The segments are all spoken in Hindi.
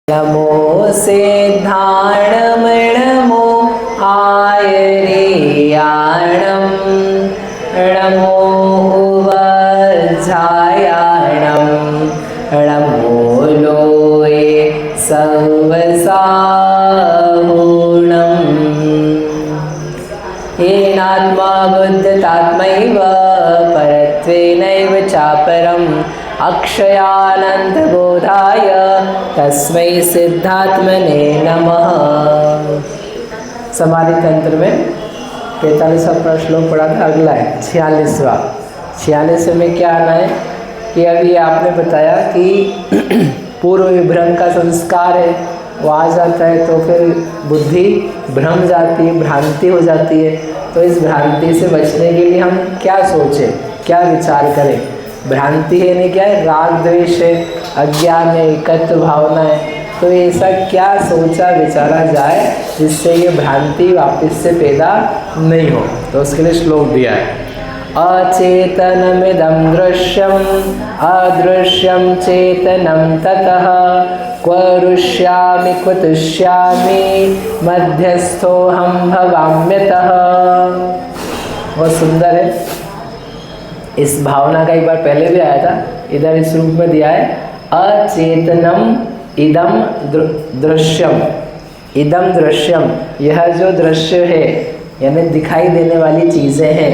नमो सिद्धाणमणमो आयरेयाणं नमो वज्रायाणं नमो लोये सर्वसाहुणम् येनात्मा बुद्धतात्मैव परत्वेनैव चापरम् अक्षयानंतबोधाय तस्मै सिद्धात्मने नमः। समाधि तंत्र में 45वां श्लोक पढ़ा था, अगला है 46वें में क्या आना है कि अभी आपने बताया कि पूर्व विभ्रम का संस्कार है, वो आ जाता है तो फिर बुद्धि भ्रम जाती है, भ्रांति हो जाती है। तो इस भ्रांति से बचने के लिए हम क्या सोचें, क्या विचार करें? भ्रांति है नहीं, क्या है? राग द्वेष है, अज्ञान है, एकत्व भावना है। तो ऐसा क्या सोचा विचारा जाए जिससे ये भ्रांति वापस से पैदा नहीं हो। तो उसके लिए श्लोक दिया है, अचेतनमिदं दृश्यम अदृश्यम चेतनम ततः क्व रुष्यामि क्व तुष्यामि मध्यस्थोऽहं भवाम्यतः। बहुत सुंदर है। इस भावना का एक बार पहले भी आया था, इधर इस रूप में दिया है, अचेतनम इदम दृश्यम। इदम दृश्यम, यह जो दृश्य है यानी दिखाई देने वाली चीज़ें हैं,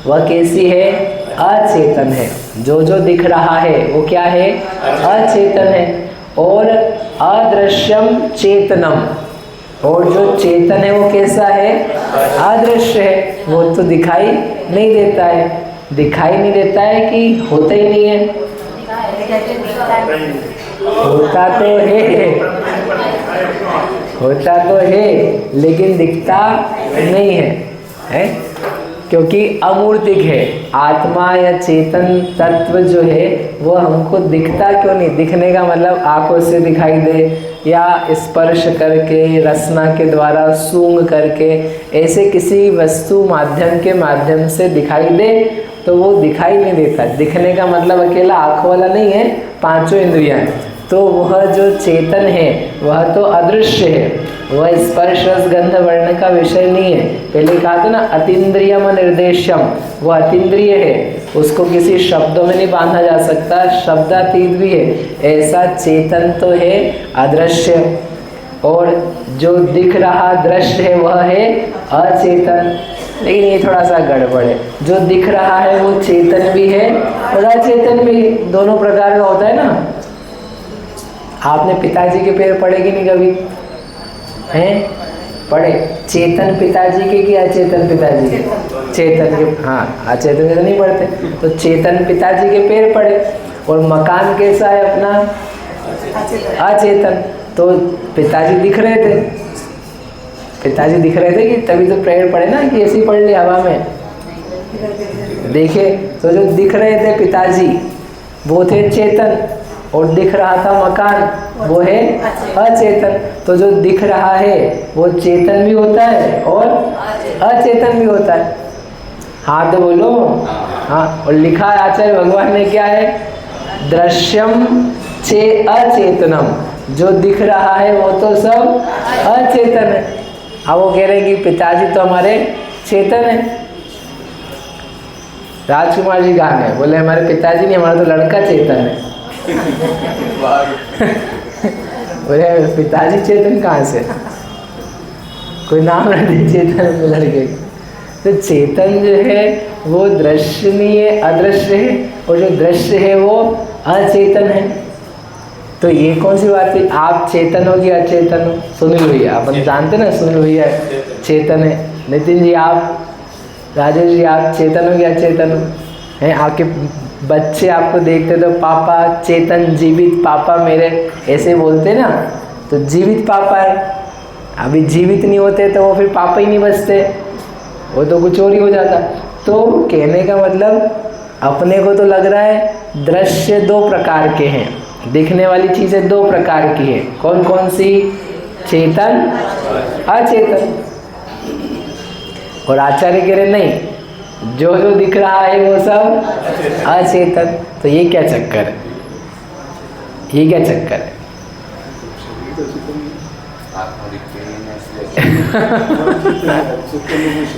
वह कैसी है? अचेतन है। जो जो दिख रहा है वो क्या है? अचेतन है। और अदृश्यम चेतनम, और जो चेतन है वो कैसा है? अदृश्य है, वो तो दिखाई नहीं देता है। दिखाई नहीं देता है कि होता ही नहीं है? होता तो है लेकिन दिखता नहीं है, है? क्योंकि अमूर्तिक है। आत्मा या चेतन तत्व जो है वो हमको दिखता क्यों नहीं? दिखने का मतलब आंखों से दिखाई दे या स्पर्श करके, रसना के द्वारा सूंघ करके, ऐसे किसी वस्तु माध्यम के माध्यम से दिखाई दे तो वो दिखाई नहीं देता। दिखने का मतलब अकेला आँखों वाला नहीं है, पांचों इंद्रियां हैं। तो वह जो चेतन है वह तो अदृश्य है, वह स्पर्श रस गंध वर्ण का विषय नहीं है। पहले कहा था ना, अतीन्द्रियम निर्देशम, वह अतीन्द्रिय है, उसको किसी शब्दों में नहीं बांधा जा सकता, शब्दातीत भी है। ऐसा चेतन तो है अदृश्य, और जो दिख रहा दृश्य है वह है अचेतन। लेकिन ये थोड़ा सा गड़बड़ है, जो दिख रहा है वो चेतन भी है और अचेतन भी, दोनों प्रकार का होता है ना। आपने पिताजी के पैर पढ़े कि नहीं कभी? हैं? पढ़े? चेतन पिताजी के कि अचेतन पिताजी के? चेतन के। हाँ, अचेतन के तो नहीं पढ़ते। तो चेतन पिताजी के पैर पढ़े। और मकान कैसा है अपना? अचेतन। तो पिताजी दिख रहे थे, पिताजी दिख रहे थे कि तभी तो प्रेयर पढ़े ना, कि ऐसी पढ़ ली हवा में देखे। तो जो दिख रहे थे पिताजी वो थे चेतन, और दिख रहा था मकान वो है अचेतन। तो जो दिख रहा है वो चेतन भी होता है और अचेतन भी होता है। हाँ तो बोलो। हाँ, और लिखा है आचार्य भगवान ने क्या है? दृश्यम चे अचेतनम, जो दिख रहा है वो तो सब अचेतन है। अब वो कह रहे हैं कि पिताजी तो हमारे चेतन है। राजकुमार जी कहाँ है? बोले हमारे पिताजी नहीं, हमारा तो लड़का चेतन है। बोले पिताजी चेतन कहाँ से? कोई नाम रख दे चेतन लड़के। तो चेतन जो है वो दृश्य नहीं है, अदृश्य है, और जो दृश्य है वो अचेतन है। तो ये कौन सी बात है? आप चेतन हो कि अचेतन हो? सुनील भैया, अपन जानते ना, सुनील भैया चेतन है। नितिन जी आप, राजेश जी आप चेतन हो कि अचेतन हो? हैं? आपके बच्चे आपको देखते तो पापा चेतन, जीवित पापा मेरे, ऐसे बोलते ना। तो जीवित पापा है। अभी जीवित नहीं होते तो वो फिर पापा ही नहीं बचते, वो तो कुछ और ही हो जाता। तो कहने का मतलब अपने को तो लग रहा है दृश्य दो प्रकार के हैं, दिखने वाली चीज़ें दो प्रकार की है। कौन कौन सी? चेतन, अचेतन। और आचार्य कह रहे नहीं, जो जो दिख रहा है वो सब अचेतन। तो ये क्या चक्कर है? ये क्या चक्कर है?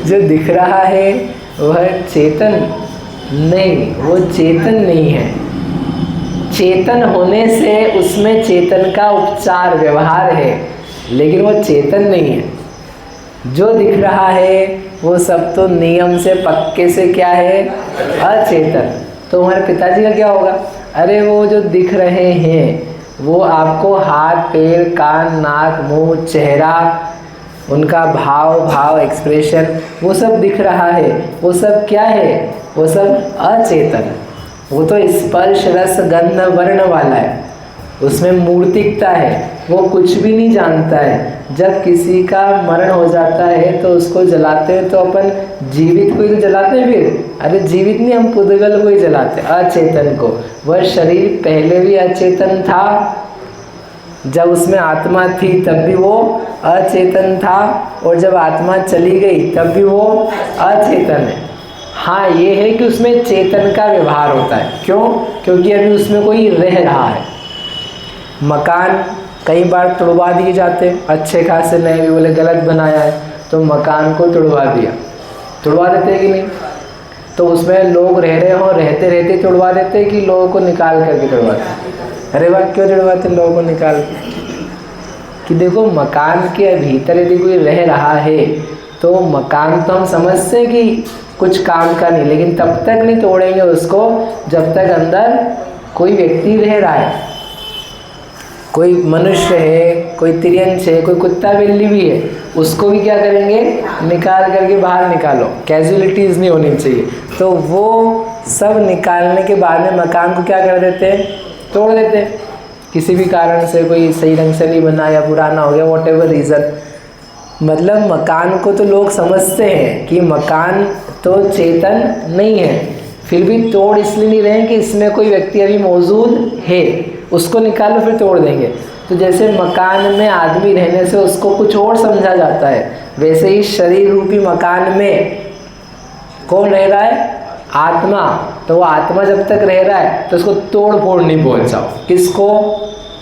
जो दिख रहा है वह चेतन नहीं, वो चेतन नहीं है। चेतन होने से उसमें चेतन का उपचार व्यवहार है, लेकिन वो चेतन नहीं है। जो दिख रहा है वो सब तो नियम से पक्के से क्या है, अचेतन। तो हमारे पिताजी का क्या होगा, अरे वो जो दिख रहे हैं वो आपको हाथ पैर कान नाक मुंह चेहरा उनका भाव एक्सप्रेशन वो सब दिख रहा है, वो सब क्या है, वो सब अचेतन। वो तो स्पर्श रस गंध वर्ण वाला है, उसमें मूर्तिकता है, वो कुछ भी नहीं जानता है। जब किसी का मरण हो जाता है तो उसको जलाते हैं, तो अपन जीवित को ही तो जलाते हैं। फिर अरे जीवित नहीं, हम पुद्गल को ही जलाते हैं, अचेतन को। वह शरीर पहले भी अचेतन था, जब उसमें आत्मा थी तब भी वो अचेतन था, और जब आत्मा चली गई तब भी वो अचेतन है। हाँ ये है कि उसमें चेतन का व्यवहार होता है। क्यों? क्योंकि अभी उसमें कोई रह रहा है। मकान कई बार तोड़वा दिए जाते हैं, अच्छे खासे नए भी बोले गलत बनाया है तो मकान को तोड़वा दिया, तोड़वा देते कि नहीं? तो उसमें लोग रह रहे हो, रहते रहते तोड़वा देते कि लोगों को निकाल करके तोड़वाते? अरे वाह, क्यों तोड़वाते लोगों को निकाल के? कि देखो मकान के भीतर यदि कोई रह रहा है तो मकान तो हम समझते हैं कि कुछ काम का नहीं, लेकिन तब तक नहीं तोड़ेंगे उसको जब तक अंदर कोई व्यक्ति रह रहा है। कोई मनुष्य है, कोई तिर्यंश है, कोई कुत्ता बिल्ली भी है, उसको भी क्या करेंगे, निकाल करके बाहर निकालो, कैजुअलिटीज़ नहीं होनी चाहिए। तो वो सब निकालने के बाद में मकान को क्या कर देते हैं, तोड़ देते हैं। किसी भी कारण से कोई सही ढंग से नहीं बना या पुराना हो गया, वॉट एवर रीज़न, मतलब मकान को तो लोग समझते हैं कि मकान तो चेतन नहीं है, फिर भी तोड़ इसलिए नहीं रहे कि इसमें कोई व्यक्ति अभी मौजूद है, उसको निकालो फिर तोड़ देंगे। तो जैसे मकान में आदमी रहने से उसको कुछ और समझा जाता है, वैसे ही शरीर रूपी मकान में कौन रह रहा है, आत्मा। तो वो आत्मा जब तक रह रहा है तो उसको तोड़ फोड़ नहीं पहुंचाओ। किसको?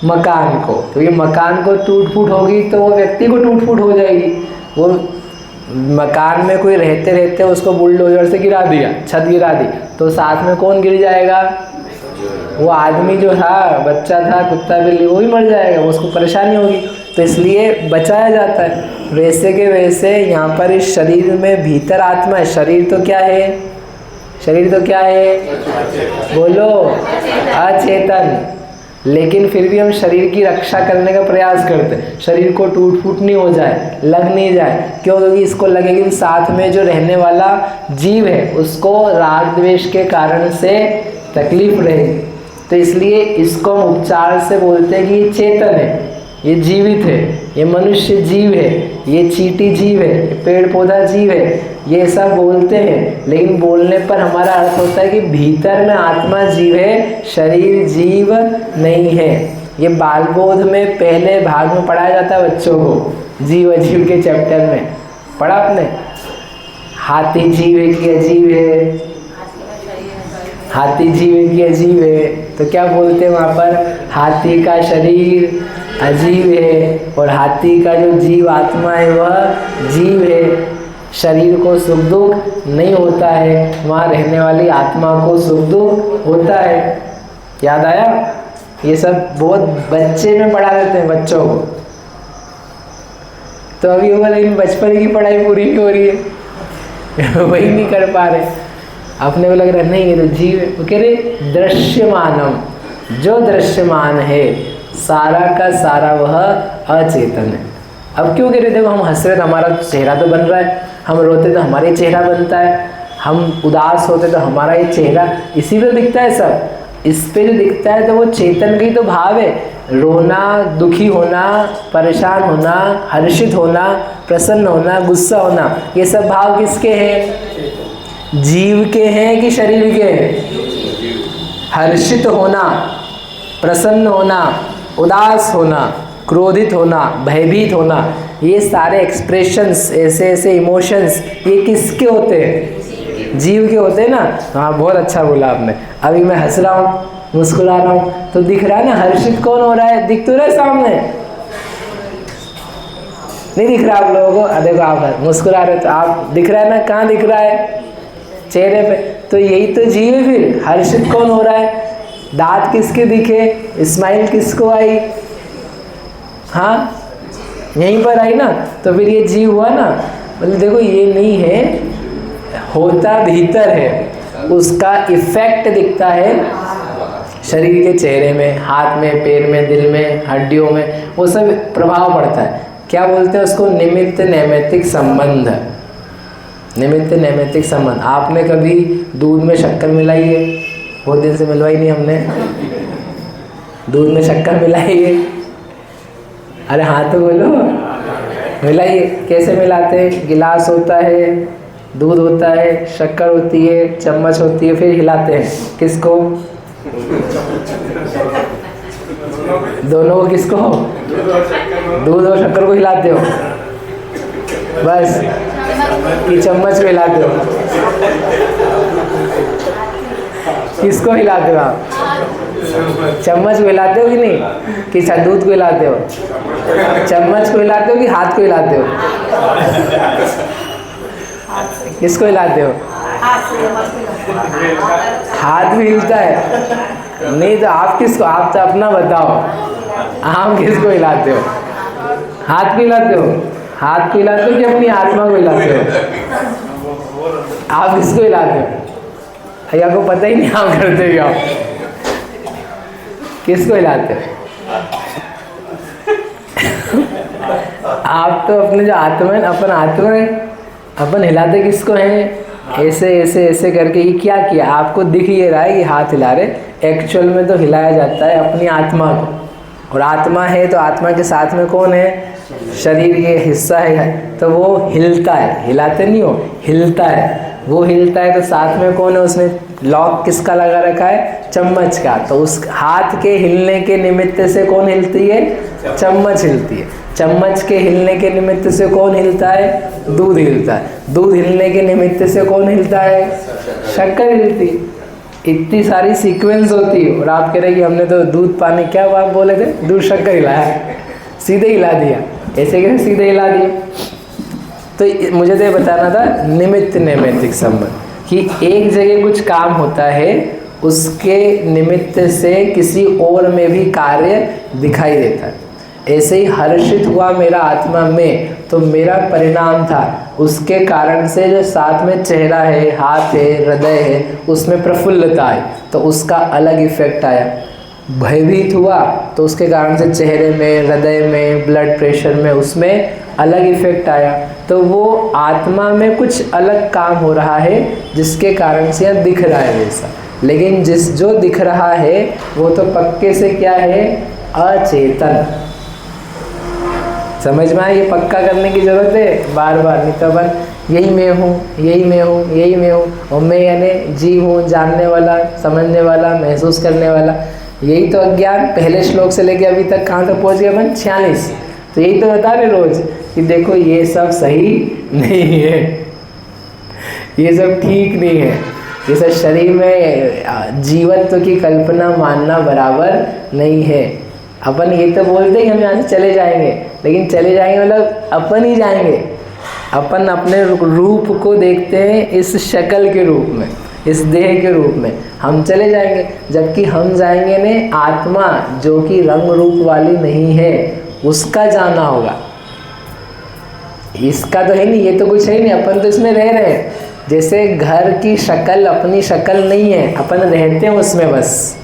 मकान को। तो ये मकान को टूट फूट होगी तो वो व्यक्ति को टूट फूट हो जाएगी। वो मकान में कोई रहते रहते उसको बुलडोजर से गिरा दिया, छत गिरा दी, तो साथ में कौन गिर जाएगा, वो आदमी जो था, बच्चा था, कुत्ता बिल्ली, वो भी मर जाएगा, उसको परेशानी होगी। तो इसलिए बचाया जाता है। वैसे के वैसे यहाँ पर इस शरीर में भीतर आत्मा है। शरीर तो क्या है, शरीर तो क्या है, बोलो, अचेतन। लेकिन फिर भी हम शरीर की रक्षा करने का प्रयास करते हैं, शरीर को टूट फूट नहीं हो जाए, लग नहीं जाए। क्यों? क्योंकि इसको लगेगी कि साथ में जो रहने वाला जीव है उसको राग द्वेष के कारण से तकलीफ रहेगी। तो इसलिए इसको हम उपचार से बोलते हैं कि ये चेतन है, ये जीवित है, ये मनुष्य जीव है, ये चींटी जीव है, ये पेड़ पौधा जीव है, ये सब बोलते हैं। लेकिन बोलने पर हमारा अर्थ होता है कि भीतर में आत्मा जीव है, शरीर जीव नहीं है। ये बालबोध में पहले भाग में पढ़ाया जाता है बच्चों को, जीव अजीव के चैप्टर में पढ़ा आपने। हाथी जीव है कि अजीव है, हाथी जीव है कि अजीब है, तो क्या बोलते हैं वहाँ पर, हाथी का शरीर अजीब है और हाथी का जो जीव आत्मा है वह जीव है। शरीर को सुख दुख नहीं होता है, वहाँ रहने वाली आत्मा को सुख दुख होता है। याद आया? ये सब बहुत बच्चे में पढ़ा देते हैं बच्चों को। तो अभी होगा, लेकिन बचपन की पढ़ाई पूरी नहीं हो रही है वही नहीं कर पा रहे। अपने को लग रहा है नहीं ये तो जीव है। वो कह रहे दृश्यमानम, जो दृश्यमान है सारा का सारा वह अचेतन है। अब क्यों कह रहे, देखो हम हंस रहे तो हमारा चेहरा तो बन रहा है, हम रोते तो हमारा ही चेहरा बनता है, हम उदास होते तो हमारा ही चेहरा, इसी पे दिखता है सब। इस पे जो दिखता है तो वो चेतन का ही तो भाव है। रोना, दुखी होना, परेशान होना, हर्षित होना, प्रसन्न होना, गुस्सा होना, ये सब भाव किसके हैं? जीव के हैं कि शरीर के हैं? हर्षित होना, प्रसन्न होना, उदास होना, क्रोधित होना, भयभीत होना, ये सारे एक्सप्रेशंस, ऐसे ऐसे इमोशंस, ये किसके होते हैं? जीव के होते हैं ना। हाँ बहुत अच्छा बोला आपने। अभी मैं हंस रहा हूँ, मुस्कुरा रहा हूँ तो दिख रहा है ना, हर्षित कौन हो रहा है? दिख तो रहा है सामने। नहीं दिख रहा आप लोगों को? देखो आप मुस्कुरा रहे तो आप दिख रहा है ना, कहाँ दिख रहा है? चेहरे पे। तो यही तो जीव है। फिर हर्षित कौन हो रहा है? दांत किसके दिखे? स्माइल किसको आई? हाँ, यहीं पर आई ना, तो फिर ये जीव हुआ ना। मतलब देखो ये नहीं है, होता भीतर है, उसका इफेक्ट दिखता है शरीर के चेहरे में, हाथ में, पैर में, दिल में, हड्डियों में, वो सब प्रभाव पड़ता है। क्या बोलते हैं उसको? निमित्त नैमित्तिक संबंध। निमित्त नैमित्तिक संबंध। आपने कभी दूध में शक्कर मिलाई है? बहुत दिन से मिलवाई नहीं हमने। दूध में शक्कर मिलाई है? अरे हाँ तो बोलो, मिलाइए। कैसे मिलाते हैं? गिलास होता है, दूध होता है, शक्कर होती है, चम्मच होती है, फिर हिलाते हैं। किसको? दोनों को। किसको? दूध और शक्कर को हिलाते हो बस, कि चम्मच को हिलाते हो? किसको हिलाते हो आप? चम्मच को हिलाते हो कि नहीं? कि दूध को हिलाते हो? चम्मच को हिलाते हो कि हाथ को हिलाते हो? किसको हिलाते हो? हाथ भी हिलता है। नहीं तो आप किसको? आप तो अपना बताओ, आप किसको हिलाते हो? हाथ को हिलाते हो? हाथ को हिलाते हो कि अपनी आत्मा को हिलाते हो? आप किसको हिलाते हो? भैया को पता ही नहीं आप करते क्या? किसको हिलाते हो? आप तो अपने जो आत्मा है, अपन आत्मा है, अपन हिलाते किसको हैं? ऐसे ऐसे ऐसे करके। ये क्या किया? आपको दिख ये रहा है कि हाथ हिला रहे, एक्चुअल में तो हिलाया जाता है अपनी आत्मा को। और आत्मा है तो आत्मा के साथ में कौन है? शरीर के हिस्सा है, तो वो हिलता है। हिलाते नहीं हो, हिलता है। वो हिलता है तो साथ में कौन है? उसमें लॉक किसका लगा रखा है? चम्मच का। तो उस हाथ के हिलने के निमित्त से कौन हिलती है? चम्मच हिलती है। चम्मच के हिलने के निमित्त से कौन हिलता है? दूध हिलता है। दूध हिलने के निमित्त से कौन हिलता है? शक्कर हिलती है। इतनी सारी सीक्वेंस होती है। और आप कह रहे कि हमने तो दूध पानी, क्या आप बोले थे? दूध शक्कर हिलाया, सीधे हिला दिया। ऐसे कैसे सीधे हिला दिया? तो मुझे तो ये बताना था निमित्त नैमित्तिक संबंध, कि एक जगह कुछ काम होता है, उसके निमित्त से किसी और में भी कार्य दिखाई देता है। ऐसे ही हर्षित हुआ मेरा आत्मा में, तो मेरा परिणाम था, उसके कारण से जो साथ में चेहरा है, हाथ है, हृदय है, उसमें प्रफुल्लता आई, तो उसका अलग इफेक्ट आया। भयभीत हुआ तो उसके कारण से चेहरे में, हृदय में, ब्लड प्रेशर में, उसमें अलग इफेक्ट आया। तो वो आत्मा में कुछ अलग काम हो रहा है, जिसके कारण से यहाँ दिख रहा है वैसा। लेकिन जो दिख रहा है वो तो पक्के से क्या है? अचेतन। समझ में आया? ये पक्का करने की जरूरत है बार बार। नहीं तो अपन यही मैं हूँ, यही मैं हूँ, यही मैं हूँ, और मैं यानी जीव हूँ, जानने वाला, समझने वाला, महसूस करने वाला। यही तो अज्ञान पहले श्लोक से लेके अभी तक कहाँ तक पहुँच गए अपन? 46। तो यही तो बता रहे रोज कि देखो ये सब सही नहीं है, ये सब ठीक नहीं है, ये सब शरीर में जीवत्व की कल्पना मानना बराबर नहीं है। अपन ये तो बोलते हैं कि हम यहाँ से चले जाएंगे, लेकिन चले जाएंगे मतलब अपन ही जाएंगे। अपन अपने रूप को देखते हैं इस शक्ल के रूप में, इस देह के रूप में। हम चले जाएंगे, जबकि हम जाएंगे ने आत्मा जो कि रंग रूप वाली नहीं है, उसका जाना होगा। इसका तो है नहीं, ये तो कुछ है नहीं, अपन तो इसमें रह रहे हैं। जैसे घर की शक्ल अपनी शक्ल नहीं है, अपन रहते हैं उसमें बस।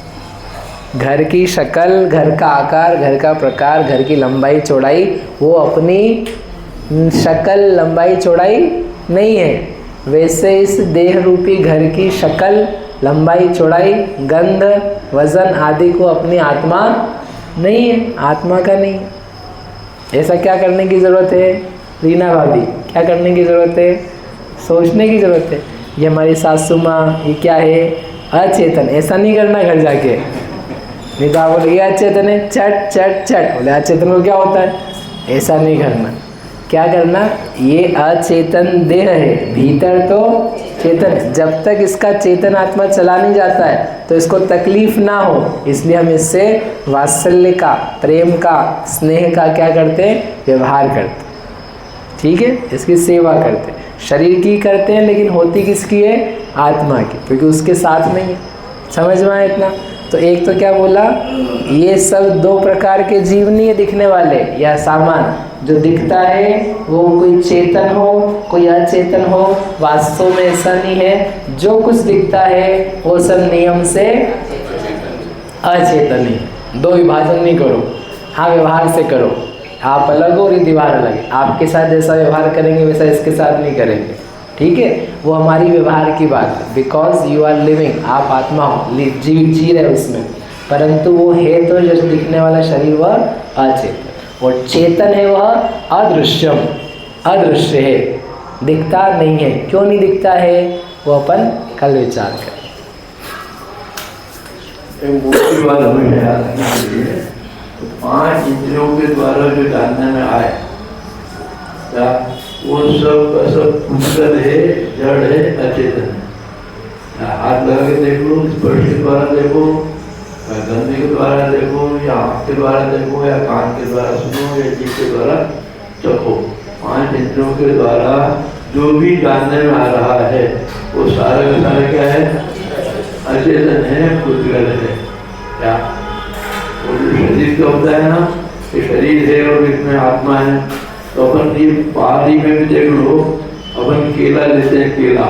घर की शक्ल, घर का आकार, घर का प्रकार, घर की लंबाई चौड़ाई, वो अपनी शक्ल लंबाई चौड़ाई नहीं है। वैसे इस देह रूपी घर की शक्ल लंबाई चौड़ाई, गंध, वजन आदि को अपनी आत्मा नहीं है, आत्मा का नहीं। ऐसा क्या करने की ज़रूरत है रीना भाभी? क्या करने की ज़रूरत है? सोचने की ज़रूरत है। ये हमारी सासू माँ, ये क्या है? अचेतन। ऐसा नहीं करना घर जाके। नहीं तो आप बोले ये अचेतन है, चट चट चट। बोले अचेतन को क्या होता है? ऐसा नहीं करना। क्या करना? ये अचेतन देह है, भीतर तो चेतन है। जब तक इसका चेतन आत्मा चला नहीं जाता है तो इसको तकलीफ ना हो, इसलिए हम इससे वात्सल्य का, प्रेम का, स्नेह का क्या करते हैं? व्यवहार करते। ठीक है, इसकी सेवा करते हैं, शरीर की करते हैं, लेकिन होती किसकी है? आत्मा की, क्योंकि उसके साथ नहीं है। समझ में आया इतना? तो एक तो क्या बोला, ये सब दो प्रकार के जीव नहीं है दिखने वाले या सामान। जो दिखता है वो कोई चेतन हो, कोई अचेतन हो, वास्तव में ऐसा नहीं है। जो कुछ दिखता है वो सब नियम से अचेतन है। दो विभाजन नहीं करो, हाँ व्यवहार से करो। आप अलग हो और ये दीवार अलग है। आपके साथ जैसा व्यवहार करेंगे वैसा इसके साथ नहीं करेंगे, ठीक है? वो हमारी व्यवहार की बात है। बिकॉज यू आर लिविंग, आप आत्मा हो, जी रहे उसमें, परंतु वो है तो जो दिखने वाला शरीर वह अचेतन, और चेतन है वह अदृश्यम, अदृश्य है, दिखता नहीं है। क्यों नहीं दिखता है वो अपन कल विचार करें। मुख्य बात हमें याद रखनी चाहिए, तो 5 इंद्रियों के द्वारा जो जानने में आए वो सब पुस्तक है, जड़ है, अचेतन है। हाथ लगा के देख लो, स्पर्श के द्वारा देखो, गंधे के द्वारा देखो, या आँख के द्वारा देखो, या कान के द्वारा सुनो, या जीभ के द्वारा चखो। 5 इंद्रियों के द्वारा जो भी जानने में आ रहा है वो सारा का सारा क्या है? अचेतन है, पुद्गल है। क्या वो जो शरीर का होता है ना, कि शरीर है और इसमें आत्मा है, तो अपन ये बाहरी में भी देख लो, अपन केला लेते हैं, केला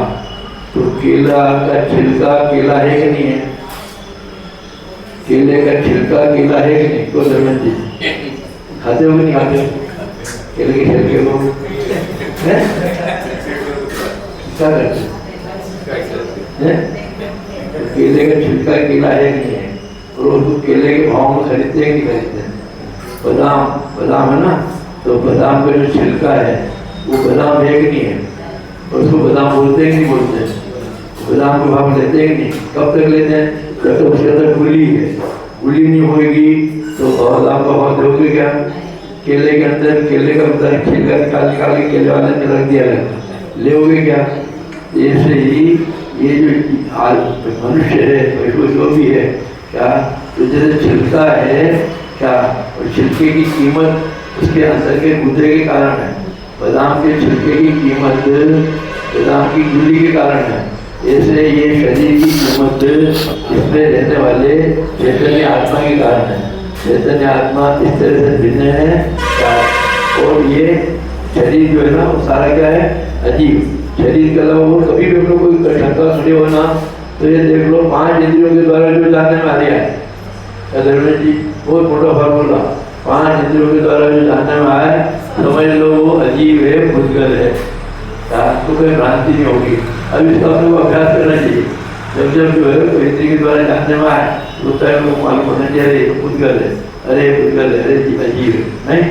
तो केला का छिलका केला है कि नहीं है? केले का छिलका केला है कि नहीं? तो धर्मेंद्र जी खाते हो कि नहीं खाते? केले के छिलके को क्या करते हैं? केले का छिलका केला है कि नहीं है? और उसको केले के भाव में खरीदते हैं कि खरीदते हैं? बादाम है ना, तो बादाम का जो छिलका है वो बादाम है कि नहीं है? और उसको बादाम बोलते हैं कि नहीं बोलते हैं? बादाम के भाव लेते हैं कि नहीं? कब तक लेते हैं? जब तक उसके अंदर गुली है। गुली नहीं होगी तो बादाम का भाव दोगे क्या? केले के अंदर केले का छिलका निकाल के केले वाले ने रख दिया है, लेोगे क्या? ऐसे ही ये जो मनुष्य है, पशु जो भी है, क्या तो जैसे छिलका है क्या, और छिलके की कीमत उसके अंदर के गुदे के कारण है। बादाम के छिलके की कीमत बादाम की गुली के कारण है। ऐसे ये शरीर की कीमत इसमें रहने वाले चैतन्य आत्मा के कारण है। चैतन्य आत्मा इस तरह से भिन्न है, और ये शरीर जो है ना वो सारा क्या है? अजीब। शरीर के अलावा वो कभी भी हम लोग कोई शंका सुने होना तो ये देख लो, 5 इंद्रियों के द्वारा जो जानने में आ रहा है, धर्मेंद्र जी बहुत मोटा फॉर्मूला, 5 इंद्रियों के द्वारा जो जानने में आया, समझ लो वो अजीब है, पुद्गल है, तो कोई भ्रांति नहीं होगी। अब इसका अपने को अभ्यास करना चाहिए। जब जो है कोई इंद्रिय के द्वारा जानने में आए उस टाइम को मालूम होना चाहिए, अरे पुद्गल है, अरे पुद्गल है, अरे अजीब है। नहीं,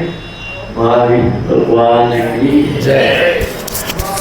महावीर भगवान की जय।